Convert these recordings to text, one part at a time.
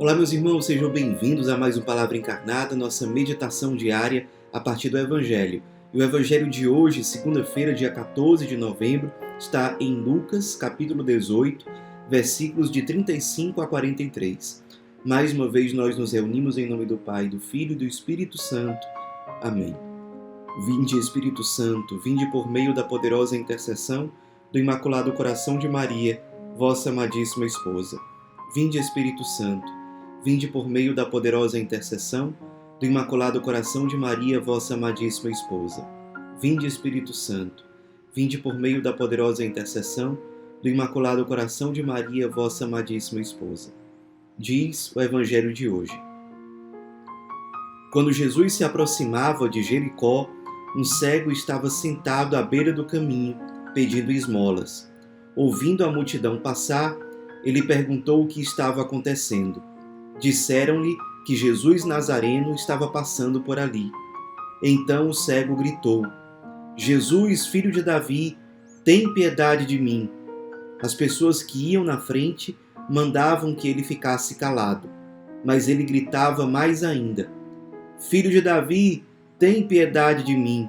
Olá, meus irmãos, sejam bem-vindos a mais um Palavra Encarnada, nossa meditação diária a partir do Evangelho. E o Evangelho de hoje, segunda-feira, dia 14 de novembro, está em Lucas, capítulo 18, versículos de 35 a 43. Mais uma vez nós nos reunimos em nome do Pai, do Filho e do Espírito Santo. Amém. Vinde, Espírito Santo, vinde por meio da poderosa intercessão do Imaculado Coração de Maria, vossa amadíssima esposa. Vinde, Espírito Santo, vinde por meio da poderosa intercessão do Imaculado Coração de Maria, vossa amadíssima esposa. Vinde, Espírito Santo, vinde por meio da poderosa intercessão do Imaculado Coração de Maria, vossa amadíssima esposa. Diz o Evangelho de hoje. Quando Jesus se aproximava de Jericó, um cego estava sentado à beira do caminho, pedindo esmolas. Ouvindo a multidão passar, ele perguntou o que estava acontecendo. Disseram-lhe que Jesus Nazareno estava passando por ali. Então o cego gritou: Jesus, filho de Davi, tem piedade de mim. As pessoas que iam na frente mandavam que ele ficasse calado, mas ele gritava mais ainda: Filho de Davi, tem piedade de mim.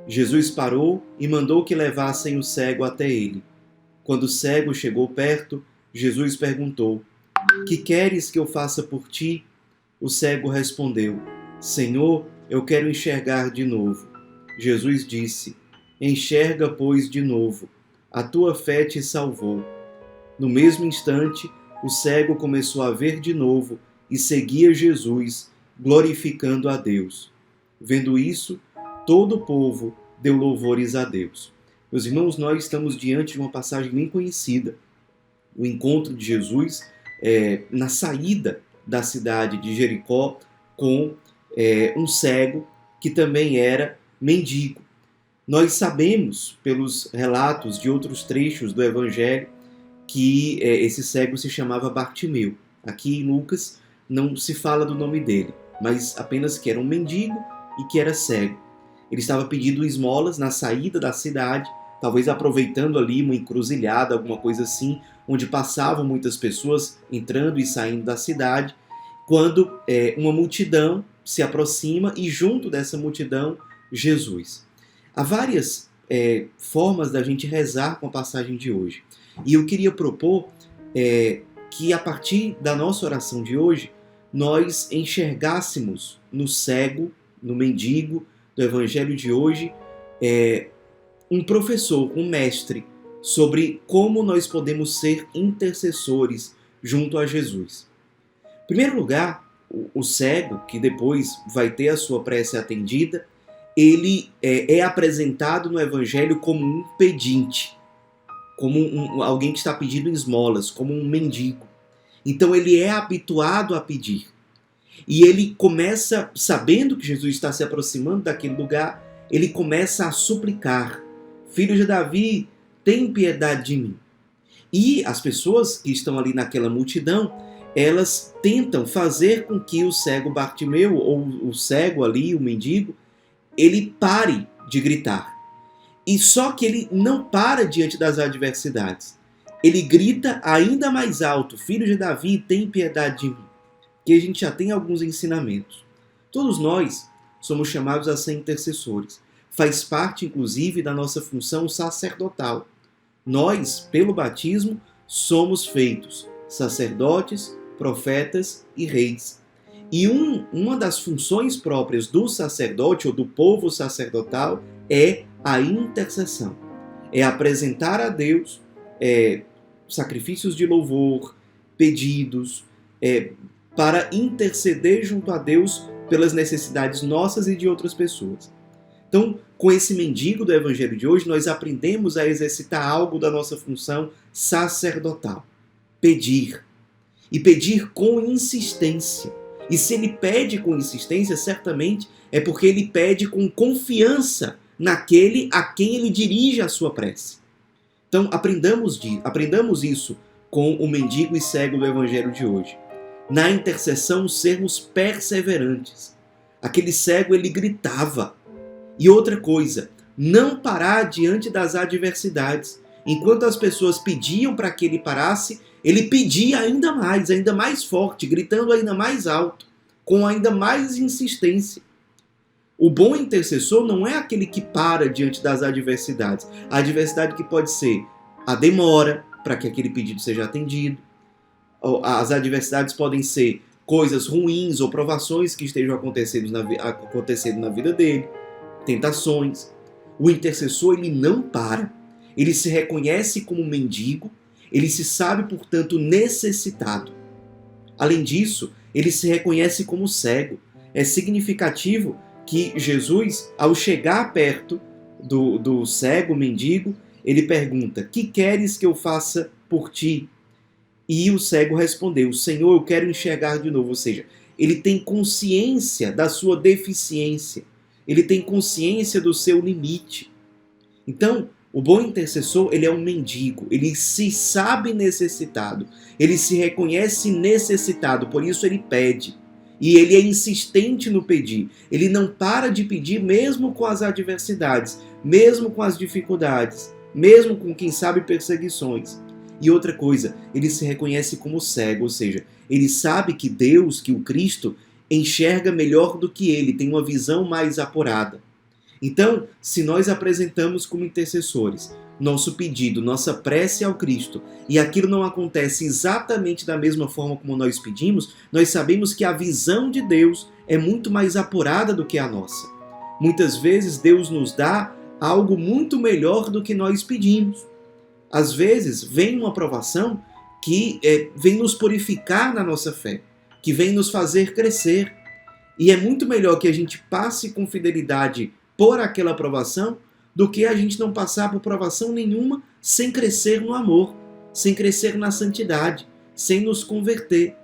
Jesus parou e mandou que levassem o cego até ele. Quando o cego chegou perto, Jesus perguntou: Que queres que eu faça por ti? O cego respondeu: Senhor, eu quero enxergar de novo. Jesus disse: Enxerga, pois, de novo. A tua fé te salvou. No mesmo instante, o cego começou a ver de novo e seguia Jesus, glorificando a Deus. Vendo isso, todo o povo deu louvores a Deus. Meus irmãos, nós estamos diante de uma passagem bem conhecida. O encontro de Jesus na saída da cidade de Jericó com um cego que também era mendigo. Nós sabemos, pelos relatos de outros trechos do Evangelho, que esse cego se chamava Bartimeu. Aqui em Lucas não se fala do nome dele, mas apenas que era um mendigo e que era cego. Ele estava pedindo esmolas na saída da cidade, talvez aproveitando ali uma encruzilhada, alguma coisa assim, onde passavam muitas pessoas entrando e saindo da cidade, quando uma multidão se aproxima e junto dessa multidão, Jesus. Há várias formas da gente rezar com a passagem de hoje. E eu queria propor que a partir da nossa oração de hoje, nós enxergássemos no cego, no mendigo do Evangelho de hoje, um professor, um mestre, sobre como nós podemos ser intercessores junto a Jesus. Em primeiro lugar, o cego, que depois vai ter a sua prece atendida, ele é apresentado no Evangelho como um pedinte, como alguém que está pedindo esmolas, como um mendigo. Então ele é habituado a pedir. E ele começa, sabendo que Jesus está se aproximando daquele lugar, ele começa a suplicar: Filho de Davi, tem piedade de mim. E as pessoas que estão ali naquela multidão, elas tentam fazer com que o cego Bartimeu, ou o cego ali, o mendigo, ele pare de gritar. E só que ele não para diante das adversidades. Ele grita ainda mais alto: Filho de Davi, tem piedade de mim. Que a gente já tem alguns ensinamentos. Todos nós somos chamados a ser intercessores. Faz parte, inclusive, da nossa função sacerdotal. Nós, pelo batismo, somos feitos sacerdotes, profetas e reis. E uma das funções próprias do sacerdote ou do povo sacerdotal é a intercessão. É apresentar a Deus sacrifícios de louvor, pedidos, para interceder junto a Deus pelas necessidades nossas e de outras pessoas. Então, com esse mendigo do Evangelho de hoje, nós aprendemos a exercitar algo da nossa função sacerdotal. Pedir. E pedir com insistência. E se ele pede com insistência, certamente é porque ele pede com confiança naquele a quem ele dirige a sua prece. Então, aprendamos isso com o mendigo e cego do Evangelho de hoje. Na intercessão, sermos perseverantes. Aquele cego, ele gritava. E outra coisa, não parar diante das adversidades. Enquanto as pessoas pediam para que ele parasse, ele pedia ainda mais forte, gritando ainda mais alto, com ainda mais insistência. O bom intercessor não é aquele que para diante das adversidades. A adversidade que pode ser a demora para que aquele pedido seja atendido. As adversidades podem ser coisas ruins ou provações que estejam acontecendo na vida dele, tentações. O intercessor, ele não para. Ele se reconhece como mendigo, ele se sabe, portanto, necessitado. Além disso, ele se reconhece como cego. É significativo que Jesus, ao chegar perto do cego, mendigo, ele pergunta: que queres que eu faça por ti? E o cego respondeu: Senhor, eu quero enxergar de novo. Ou seja, ele tem consciência da sua deficiência, ele tem consciência do seu limite. Então, o bom intercessor, ele é um mendigo, ele se sabe necessitado, ele se reconhece necessitado, por isso ele pede. E ele é insistente no pedir, ele não para de pedir mesmo com as adversidades, mesmo com as dificuldades, mesmo com, quem sabe, perseguições. E outra coisa, ele se reconhece como cego, ou seja, ele sabe que Deus, que o Cristo, enxerga melhor do que ele, tem uma visão mais apurada. Então, se nós apresentamos como intercessores nosso pedido, nossa prece ao Cristo, e aquilo não acontece exatamente da mesma forma como nós pedimos, nós sabemos que a visão de Deus é muito mais apurada do que a nossa. Muitas vezes Deus nos dá algo muito melhor do que nós pedimos. Às vezes vem uma provação que vem nos purificar na nossa fé, que vem nos fazer crescer. E é muito melhor que a gente passe com fidelidade por aquela provação do que a gente não passar por provação nenhuma sem crescer no amor, sem crescer na santidade, sem nos converter.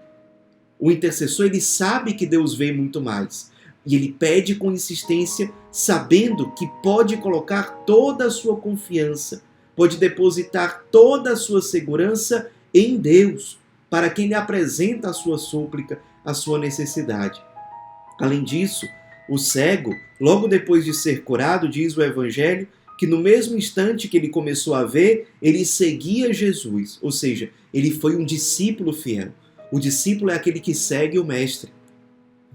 O intercessor, ele sabe que Deus vê muito mais. E ele pede com insistência, sabendo que pode colocar toda a sua confiança, pode depositar toda a sua segurança em Deus, para quem lhe apresenta a sua súplica, a sua necessidade. Além disso, o cego, logo depois de ser curado, diz o Evangelho, que no mesmo instante que ele começou a ver, ele seguia Jesus. Ou seja, ele foi um discípulo fiel. O discípulo é aquele que segue o mestre.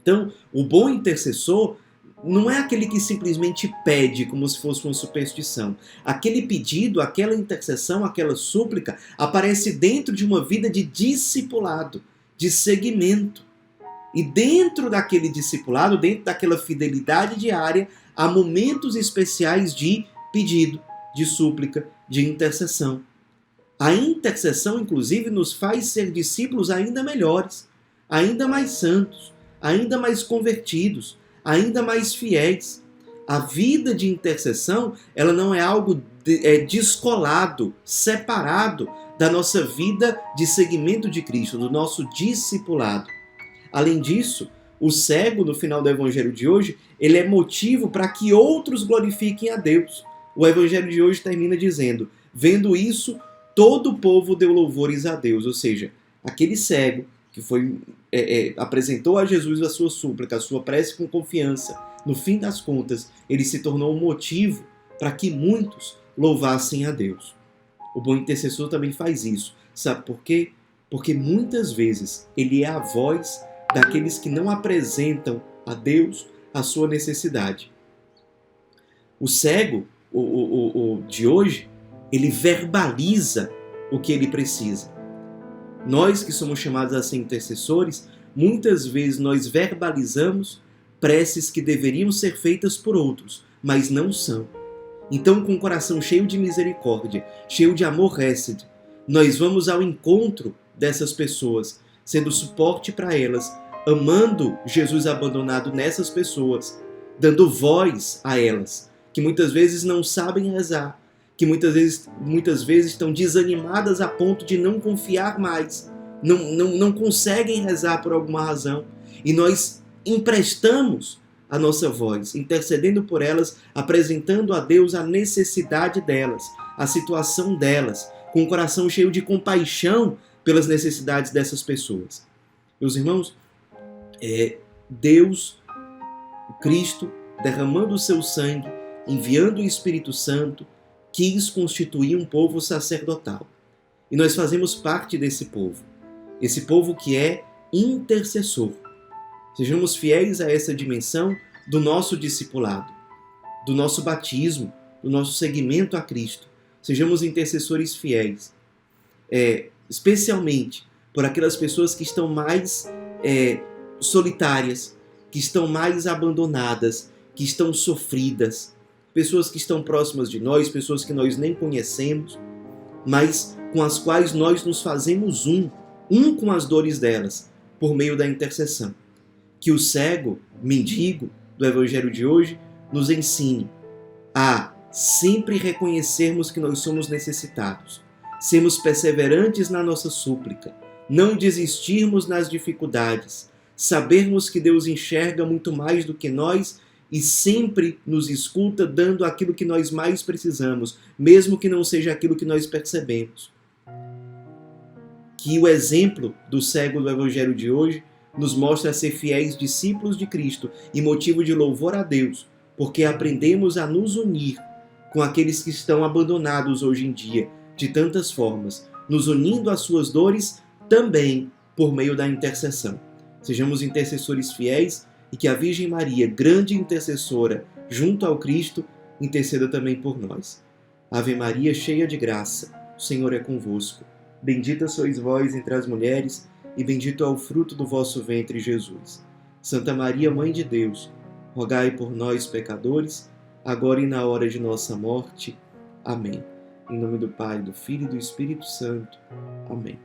Então, o bom intercessor não é aquele que simplesmente pede como se fosse uma superstição. Aquele pedido, aquela intercessão, aquela súplica aparece dentro de uma vida de discipulado, de seguimento. E dentro daquele discipulado, dentro daquela fidelidade diária, há momentos especiais de pedido, de súplica, de intercessão. A intercessão, inclusive, nos faz ser discípulos ainda melhores, ainda mais santos, ainda mais convertidos, ainda mais fiéis. A vida de intercessão, ela não é algo descolado, separado da nossa vida de seguimento de Cristo, do nosso discipulado. Além disso, o cego, no final do Evangelho de hoje, ele é motivo para que outros glorifiquem a Deus. O Evangelho de hoje termina dizendo: vendo isso, todo o povo deu louvores a Deus. Ou seja, aquele cego que apresentou a Jesus a sua súplica, a sua prece com confiança, no fim das contas, ele se tornou um motivo para que muitos louvassem a Deus. O bom intercessor também faz isso. Sabe por quê? Porque muitas vezes ele é a voz daqueles que não apresentam a Deus a sua necessidade. O cego, o de hoje, ele verbaliza o que ele precisa. Nós que somos chamados a ser intercessores, muitas vezes nós verbalizamos preces que deveriam ser feitas por outros, mas não são. Então, com o coração cheio de misericórdia, cheio de amor hesed, nós vamos ao encontro dessas pessoas, sendo suporte para elas, amando Jesus abandonado nessas pessoas, dando voz a elas, que muitas vezes não sabem rezar, que muitas vezes estão desanimadas a ponto de não confiar mais, não conseguem rezar por alguma razão. E nós emprestamos a nossa voz, intercedendo por elas, apresentando a Deus a necessidade delas, a situação delas, com o coração cheio de compaixão pelas necessidades dessas pessoas. Meus irmãos, Deus, Cristo, derramando o seu sangue, enviando o Espírito Santo, quis constituir um povo sacerdotal. E nós fazemos parte desse povo. Esse povo que é intercessor. Sejamos fiéis a essa dimensão do nosso discipulado, do nosso batismo, do nosso seguimento a Cristo. Sejamos intercessores fiéis, especialmente por aquelas pessoas que estão mais solitárias, que estão mais abandonadas, que estão sofridas, pessoas que estão próximas de nós, pessoas que nós nem conhecemos, mas com as quais nós nos fazemos um com as dores delas, por meio da intercessão. Que o cego, mendigo do Evangelho de hoje, nos ensine a sempre reconhecermos que nós somos necessitados, sermos perseverantes na nossa súplica, não desistirmos nas dificuldades, sabermos que Deus enxerga muito mais do que nós e sempre nos escuta dando aquilo que nós mais precisamos, mesmo que não seja aquilo que nós percebemos. Que o exemplo do cego do Evangelho de hoje nos mostra a ser fiéis discípulos de Cristo e motivo de louvor a Deus, porque aprendemos a nos unir com aqueles que estão abandonados hoje em dia, de tantas formas, nos unindo às suas dores também por meio da intercessão. Sejamos intercessores fiéis e que a Virgem Maria, grande intercessora junto ao Cristo, interceda também por nós. Ave Maria, cheia de graça, o Senhor é convosco. Bendita sois vós entre as mulheres, e bendito é o fruto do vosso ventre, Jesus. Santa Maria, Mãe de Deus, rogai por nós, pecadores, agora e na hora de nossa morte. Amém. Em nome do Pai, do Filho e do Espírito Santo. Amém.